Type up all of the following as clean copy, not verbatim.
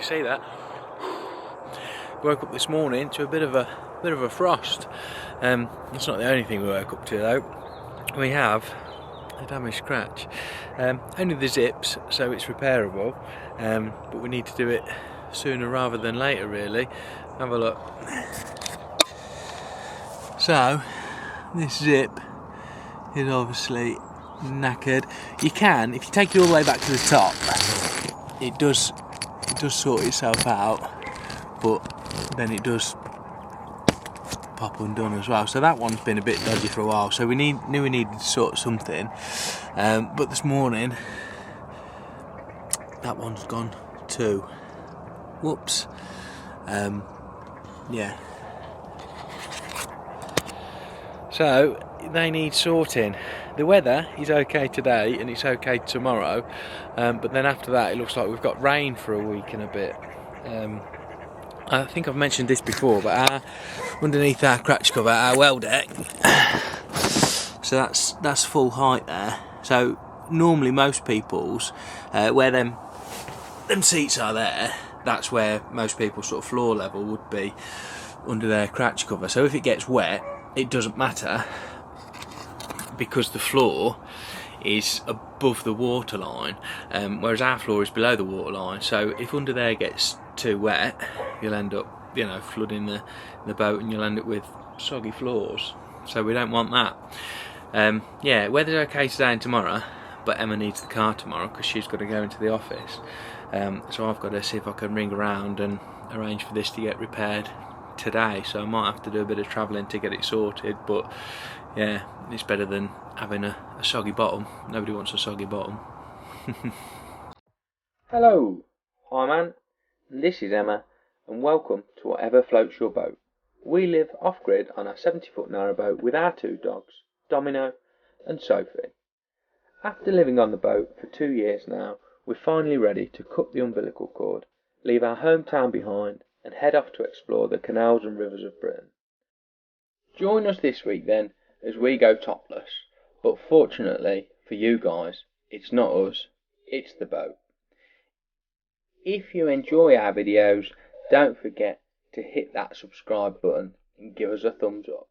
you see that. Woke up this morning to a bit of a frost. It's not the only thing we woke up to though. We have a damaged cratch. Only the zips, so it's repairable, but we need to do it sooner rather than later really. Have a look. So this zip is obviously knackered. You can, if you take it all the way back to the top, it does sort itself out, but then it does pop undone as well. So that one's been a bit dodgy for a while, so we knew we needed to sort something, but this morning that one's gone too. Whoops. Yeah, so they need sorting. The weather is okay today and it's okay tomorrow, but then after that it looks like we've got rain for a week and a bit. I think I've mentioned this before, but underneath our cratch cover, our well deck, so that's full height there. So normally most people's, where them seats are there, that's where most people's sort of floor level would be under their cratch cover. So if it gets wet, it doesn't matter, because the floor is above the water line, whereas our floor is below the water line. So if under there gets too wet, you'll end up, you know, flooding the boat, and you'll end up with soggy floors. So we don't want that. Yeah, weather's okay today and tomorrow, but Emma needs the car tomorrow because she's got to go into the office. So I've got to see if I can ring around and arrange for this to get repaired today. So I might have to do a bit of travelling to get it sorted, but yeah, it's better than having a soggy bottom. Nobody wants a soggy bottom. Hello, hi man, this is Emma, and welcome to whatever floats your boat. We live off-grid on our 70-foot narrowboat with our two dogs, Domino and Sophie. After living on the boat for 2 years now, we're finally ready to cut the umbilical cord, leave our hometown behind, and head off to explore the canals and rivers of Britain. Join us this week then as we go topless, but fortunately for you guys, it's not us, it's the boat. If you enjoy our videos, don't forget to hit that subscribe button and give us a thumbs up.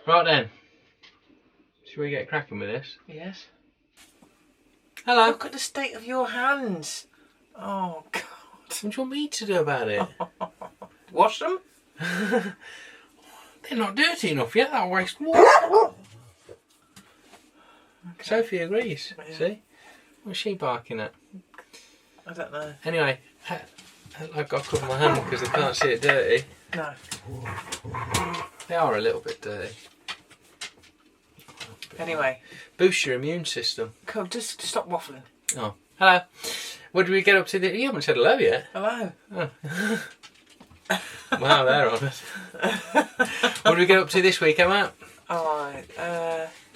Right then, shall we get cracking with this? Yes. Hello. Look at the state of your hands. Oh God. What do you want me to do about it? Wash them? They're not dirty enough yet, that'll waste water. Okay. Sophie agrees, yeah. See? What's she barking at? I don't know. Anyway, I've got to cover my hand because I can't see it dirty. No. They are a little bit dirty. Anyway. Boost your immune system. Cool, just stop waffling. Oh, hello. What did we get up to? You haven't said hello yet. Hello. Oh. Wow, they're on it. What did we get up to this week, Emma? Alright,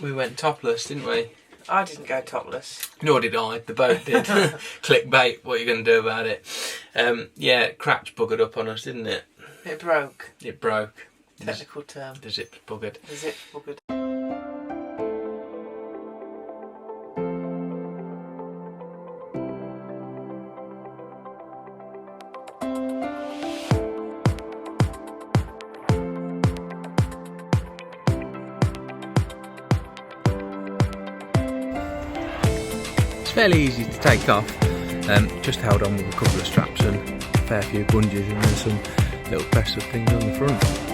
we went topless, didn't we? I didn't go topless. Nor did I, the boat did. Clickbait, what are you going to do about it? Yeah, cratch buggered up on us, didn't it? It broke. It broke. Technical term. The zip's buggered. The zip's buggered. It's fairly easy to take off, just held on with a couple of straps and a fair few bungees and then some little festive things on the front.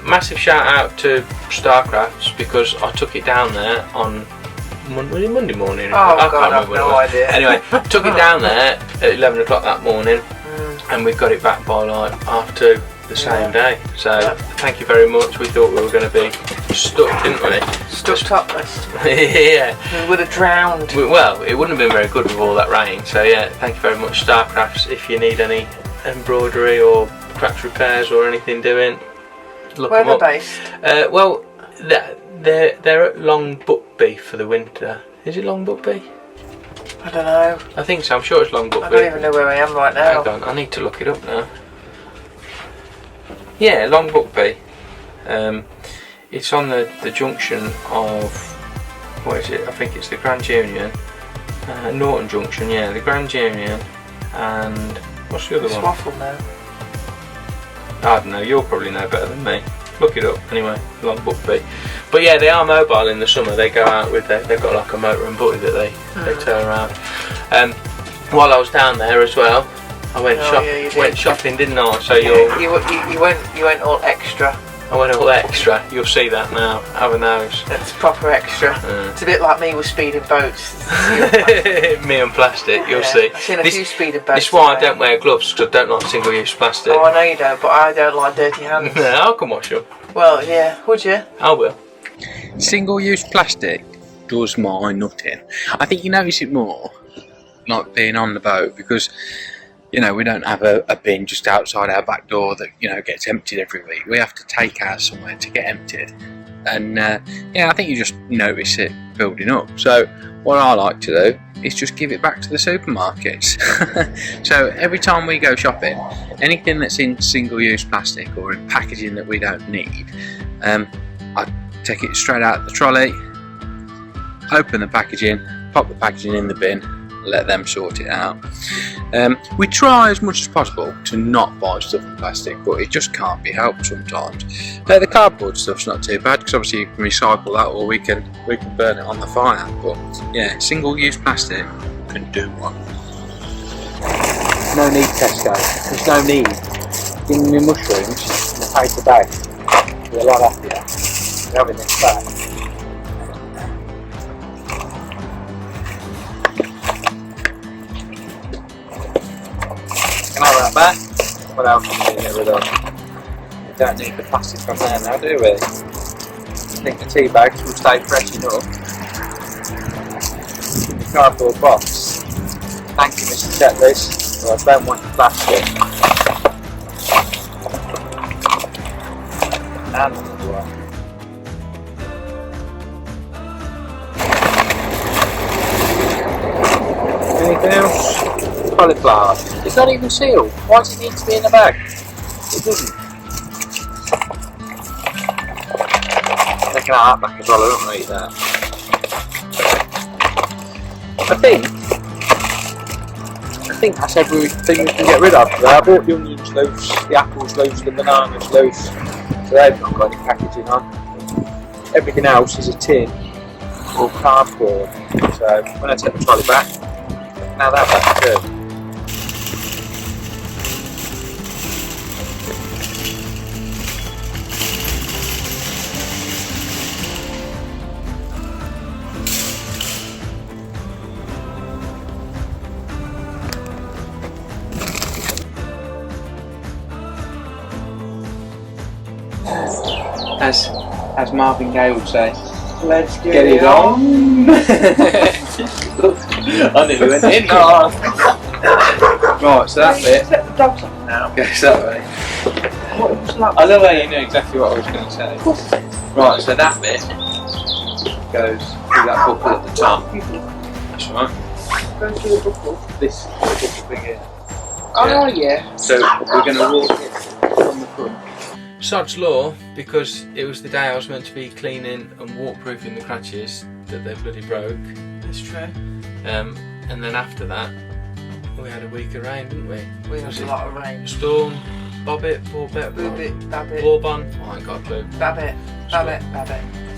Massive shout out to Starcrafts, because I took it down there on Monday morning. Oh God, I've no idea. Anyway, took it down there at 11 o'clock that morning, and we got it back by like 2:30 the same day. So thank you very much. We thought we were going to be stuck, didn't we? Stuck topless. Yeah. We would have drowned. Well, it wouldn't have been very good with all that rain. So yeah, thank you very much, Starcrafts. If you need any embroidery or cratch repairs or anything doing, look Where them up. are they based? Well, they're at Long Buckby for the winter. Is it Long Buckby? I don't know. I think so. I'm sure it's Long Buckby. I don't even know where I am right now. Hang on, I need to look it up now. Yeah, Long Buckby. It's on the junction of, what is it? I think it's the Grand Union, Norton Junction. Yeah, the Grand Union, and what's the other one? Waffle now. I don't know. You'll probably know better than me. Look it up anyway. Long Buckby. But yeah, they are mobile in the summer. They go out with they've got like a motor and butty that they turn around. While I was down there as well, I went shopping, didn't I? So you went all extra. I went all extra. You'll see that now. Have a nose. That's proper extra. It's a bit like me with speeding boats. Me and plastic. You'll see. I've seen a few speeding boats. This is why I don't wear gloves, because I don't like single-use plastic. Oh, I know you don't, but I don't like dirty hands. No, I can wash them. Well, yeah. Would you? I will. Single-use plastic does my nutting. I think you notice it more, like being on the boat, because you know we don't have a bin just outside our back door that gets emptied every week. We have to take ours somewhere to get emptied, and yeah, I think you just notice it building up. So what I like to do is just give it back to the supermarkets. So every time we go shopping, anything that's in single-use plastic or in packaging that we don't need, I take it straight out of the trolley, open the packaging, pop the packaging in the bin, let them sort it out. We try as much as possible to not buy stuff in plastic, but it just can't be helped sometimes. The cardboard stuff's not too bad, because obviously you can recycle that, or we can burn it on the fire. But yeah, single-use plastic can do one. No need, Tesco. There's no need. Giving me mushrooms in a paper bag. Be a lot happier. Having this back. Can I have that back? What else can we get rid of? We don't need the plastic from there now, do we? I think the tea bags will stay fresh enough. The cardboard box. Thank you, Mr. Checklist. Well, I don't want the plastic. And the one. Anything else? Cauliflower. It's not even sealed. Why does it need to be in a bag? It doesn't. Taking out that back as well, I don't want to eat that. I think that's everything we can get rid of. I bought the onions loose, the apples loose, the bananas loose. So they've not got any packaging on. Everything else is a tin or cardboard. So when I take the trolley back, now that back too. As Marvin Gaye would say, Let's get it on. I nearly went in. Right, so that bit. Let the dogs off now. Yes, that way. I love how you knew exactly what I was going to say. Right, so that bit goes through that buckle at the top. That's right. Go through the buckle. This buckle thing here. Oh yeah. So we're going to walk it from the front. Sod's law, because it was the day I was meant to be cleaning and waterproofing the cratches that they bloody broke. That's true. And then after that, we had a week of rain, didn't we? We had a lot of rain. Storm, Bobbit, Bobbit, Babbit. Warbon. Oh, I ain't got a clue. Babbit.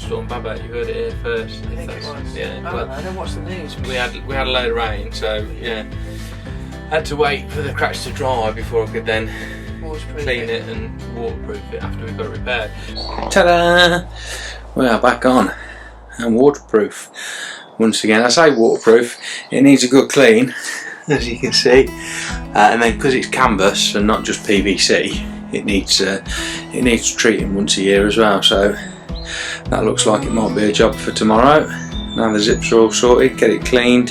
Storm Babbit. You heard it here first. I think it was. Yeah. I don't know. I don't watch the news. We had a load of rain, so yeah. I had to wait for the cratch to dry before I could then Waterproof clean it and waterproof it after we've got it repaired. Ta-da! We are back on and waterproof. Once again, I say waterproof, it needs a good clean, as you can see, and then because it's canvas and not just PVC, it needs treating once a year as well. So that looks like it might be a job for tomorrow. Now the zips are all sorted, get it cleaned,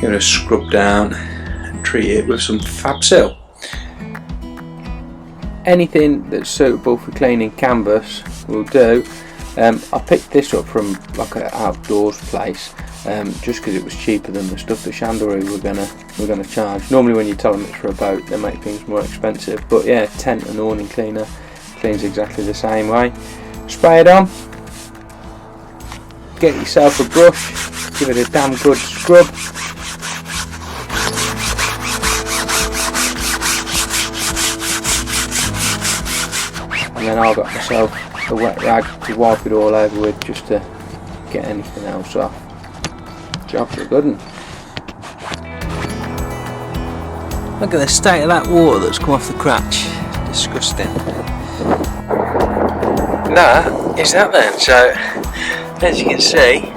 give it a scrub down and treat it with some Fab Seal. Anything that's suitable for cleaning canvas will do. I picked this up from like an outdoors place just because it was cheaper than the stuff that Soundroll were gonna charge. Normally when you tell them it's for a boat they make things more expensive, but yeah, tent and awning cleaner cleans exactly the same way. Spray it on, get yourself a brush, give it a damn good scrub. And then I got myself a wet rag to wipe it all over with just to get anything else off. Job's a good one. Look at the state of that water that's come off the cratch. Disgusting. That is that then. So as you can see,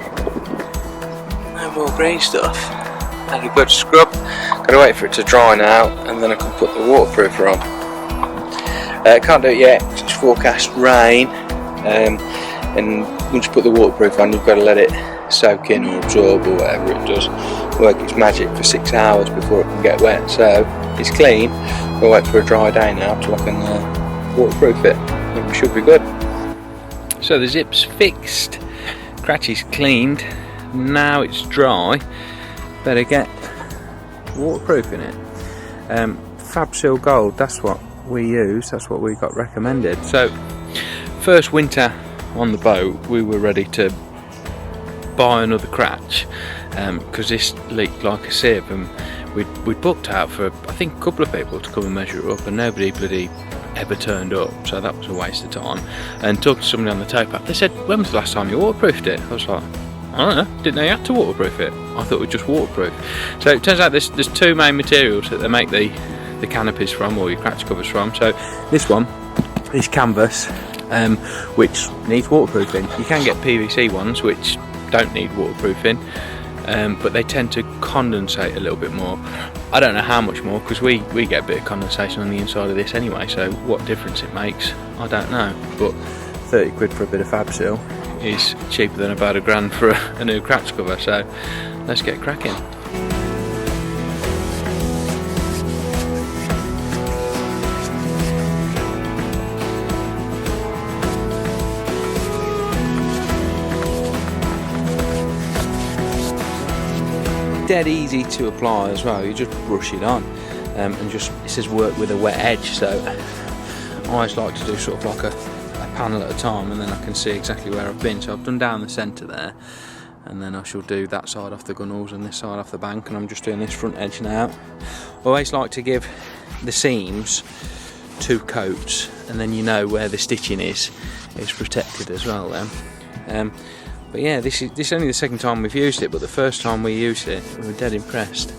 no more green stuff. Had a good scrub. Gotta wait for it to dry now and then I can put the waterproofer on. Can't do it yet because it's forecast rain, and once you put the waterproof on you've got to let it soak in or absorb or whatever it does, work its magic for 6 hours before it can get wet. So it's clean, we'll wait for a dry day now till I can waterproof it and we should be good. So the zip's fixed, cratch is cleaned, now it's dry, better get waterproofing it. Fab Seal Gold, that's what we use, that's what we got recommended. So first winter on the boat we were ready to buy another cratch because this leaked like a sieve, and we'd booked out for I think a couple of people to come and measure it up and nobody bloody ever turned up, so that was a waste of time. And talked to somebody on the towpath, they said, when was the last time you waterproofed it? I was like, I don't know, didn't know you had to waterproof it, I thought it was just waterproof. So it turns out there's two main materials that they make the canopies from, or your cratch covers from. So this one is canvas, which needs waterproofing. You can get PVC ones which don't need waterproofing, but they tend to condensate a little bit more. I don't know how much more because we get a bit of condensation on the inside of this anyway, so what difference it makes I don't know, but 30 quid for a bit of Fab Seal is cheaper than about £1 for a new cratch cover. So let's get cracking. Dead easy to apply as well, you just brush it on and just, it says work with a wet edge, so I always like to do sort of like a panel at a time and then I can see exactly where I've been. So I've done down the centre there and then I shall do that side off the gunnels and this side off the bank, and I'm just doing this front edge now. I always like to give the seams 2 coats and then you know where the stitching is, it's protected as well then. But yeah, this is only the second time we've used it, but the first time we used it, we were dead impressed.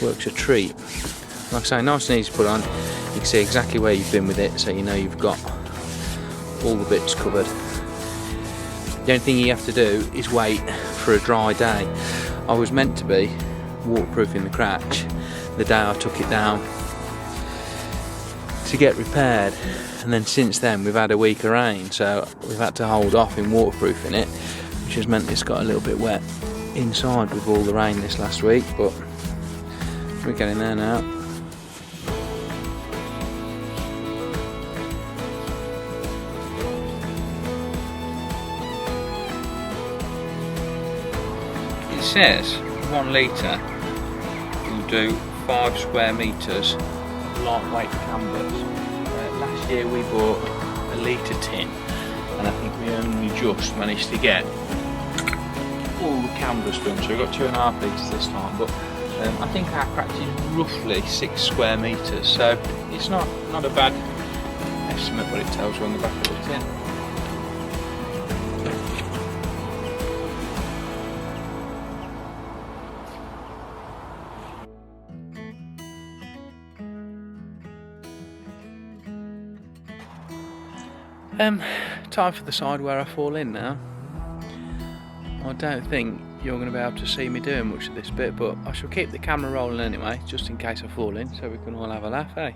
Works a treat. Like I say, nice and easy to put on. You can see exactly where you've been with it, so you know you've got all the bits covered. The only thing you have to do is wait for a dry day. I was meant to be waterproofing the cratch the day I took it down to get repaired, and then since then we've had a week of rain, so we've had to hold off in waterproofing it, which has meant it's got a little bit wet inside with all the rain this last week, but we're getting there now. It says 1 litre will do 5 square metres of lightweight canvas. Last year we bought a litre tin and I think we only just managed to get all the canvas done, so we've got 2.5 litres this time, but I think our cratch is roughly 6 square metres, so it's not a bad estimate what it tells you on the back of the tin. Time for the side where I fall in now. I don't think you're going to be able to see me doing much of this bit, but I shall keep the camera rolling anyway, just in case I fall in, so we can all have a laugh, eh?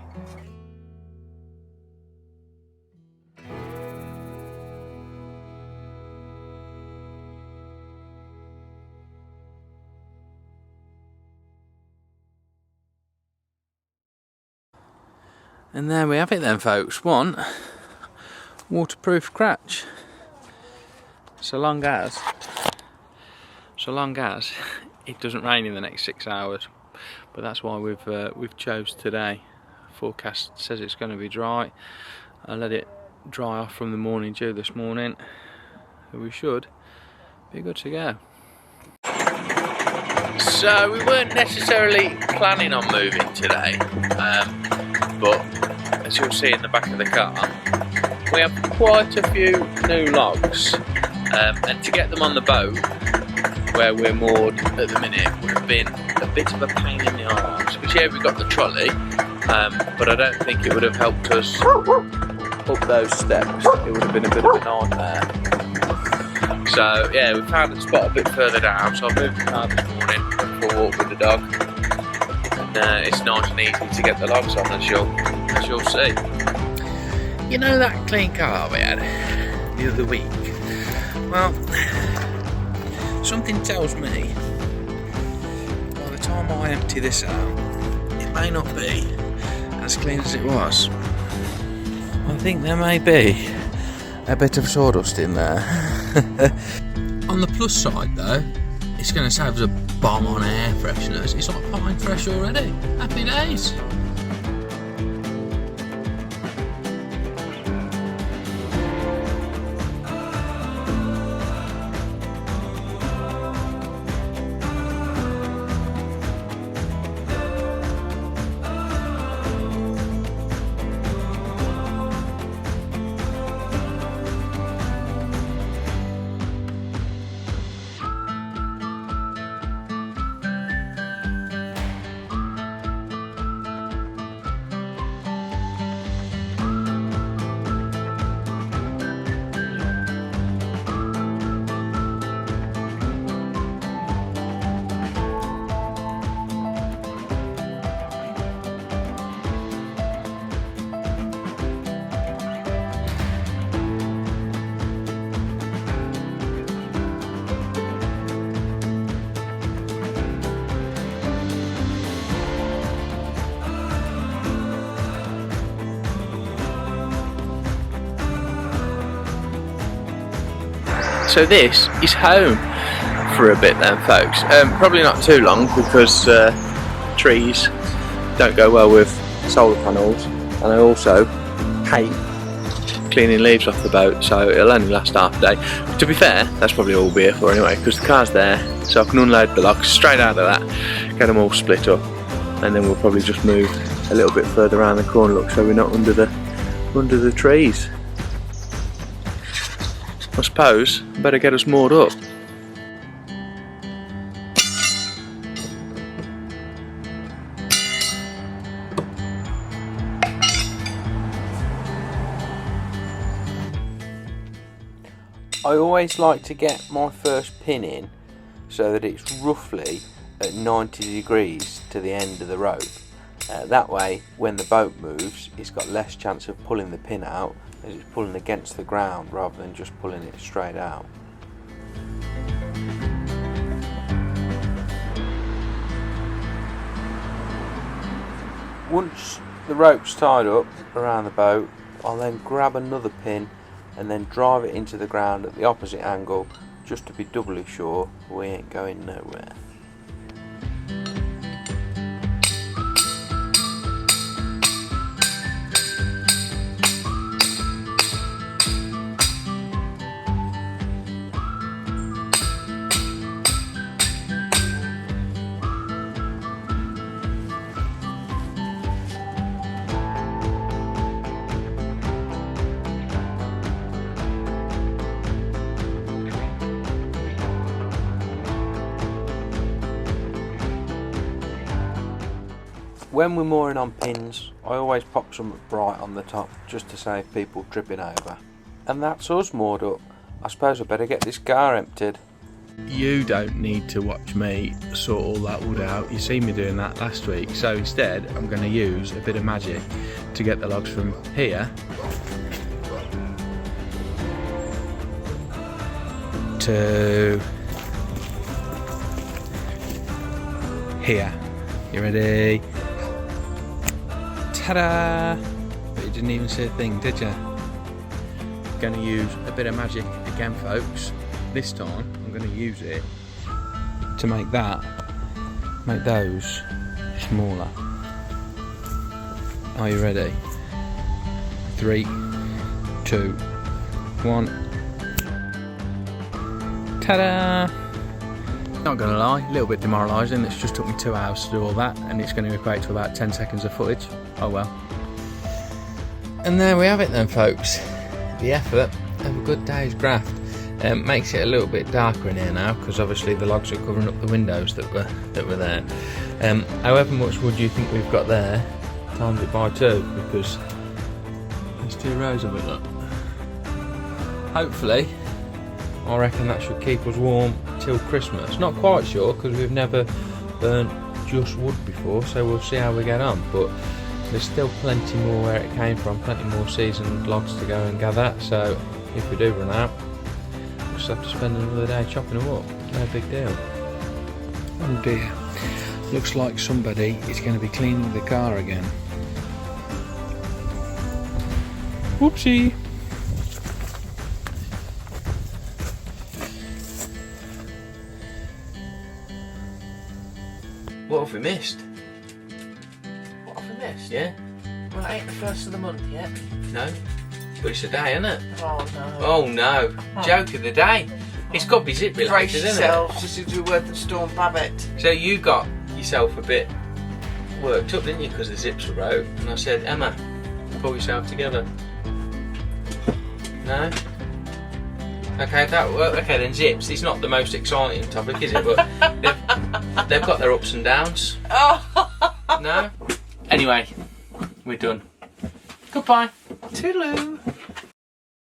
And there we have it then, folks. One waterproof cratch. So long as it doesn't rain in the next 6 hours. But that's why we've chose today. Forecast says it's going to be dry. I let it dry off from the morning dew this morning. We should be good to go. So we weren't necessarily planning on moving today, but as you'll see in the back of the car, we have quite a few new logs, and to get them on the boat where we're moored at the minute would have been a bit of a pain in the arse. Because yeah, we got the trolley, but I don't think it would have helped us up those steps. It would have been a bit of a nightmare. So yeah, we found a spot a bit further down, so I moved the car this morning for a walk with the dog, and it's nice and easy to get the logs on, as you'll see. You know that clean car we had the other week? Well, something tells me by the time I empty this out, it may not be as clean as it was. I think there may be a bit of sawdust in there. On the plus side though, it's going to save us a bomb on air fresheners. It's like pine fresh already. Happy days. So this is home for a bit then, folks. Probably not too long because trees don't go well with solar panels, and I also hate cleaning leaves off the boat, so it'll only last half a day. To be fair, that's probably all we'll be here for anyway, because the car's there, so I can unload the logs straight out of that, get them all split up, and then we'll probably just move a little bit further around the corner, look, so we're not under the trees. I suppose I better get us moored up. I always like to get my first pin in so that it's roughly at 90 degrees to the end of the rope. That way when the boat moves it's got less chance of pulling the pin out, as it's pulling against the ground rather than just pulling it straight out. Once the rope's tied up around the boat, I'll then grab another pin and then drive it into the ground at the opposite angle, just to be doubly sure we ain't going nowhere. When we're mooring on pins, I always pop some bright on the top just to save people tripping over. And that's us moored up. I suppose I better get this car emptied. You don't need to watch me sort all that wood out. You see me doing that last week. So instead, I'm going to use a bit of magic to get the logs from here to here. You ready? Ta-da! But you didn't even see a thing, did you? Going to use a bit of magic again, folks. This time I'm going to use it to make those smaller. Are you ready? 3, 2, 1. Ta-da! Not gonna lie, a little bit demoralising. It's just took me 2 hours to do all that, and it's going to equate to about 10 seconds of footage. Oh well. And there we have it then, folks. The effort of a good day's graft. Makes it a little bit darker in here now, because obviously the logs are covering up the windows that were there. However much wood you think we've got there, times it by 2, because there's 2 rows of it. Look. Hopefully, I reckon that should keep us warm till Christmas. Not quite sure, because we've never burnt just wood before, so we'll see how we get on. But there's still plenty more where it came from, plenty more seasoned logs to go and gather. So if we do run out, we'll just have to spend another day chopping them up. No big deal. Oh dear. Looks like somebody is going to be cleaning the car again. Whoopsie. What have we missed? What have we missed? Yeah? Well, it ain't the first of the month yet. No? But it's a day, isn't it? Oh no. Oh no. Joke of the day. It's got to be zip related, Brace isn't yourselves, this is worth the Storm Babbitt. it? So you got yourself a bit worked up, didn't you, because the zips were out? And I said, Emma, pull yourself together. No? Okay, okay then, zips. It's not the most exciting topic, is it? But they've got their ups and downs. Oh. No? Anyway, we're done. Goodbye. Toodaloo.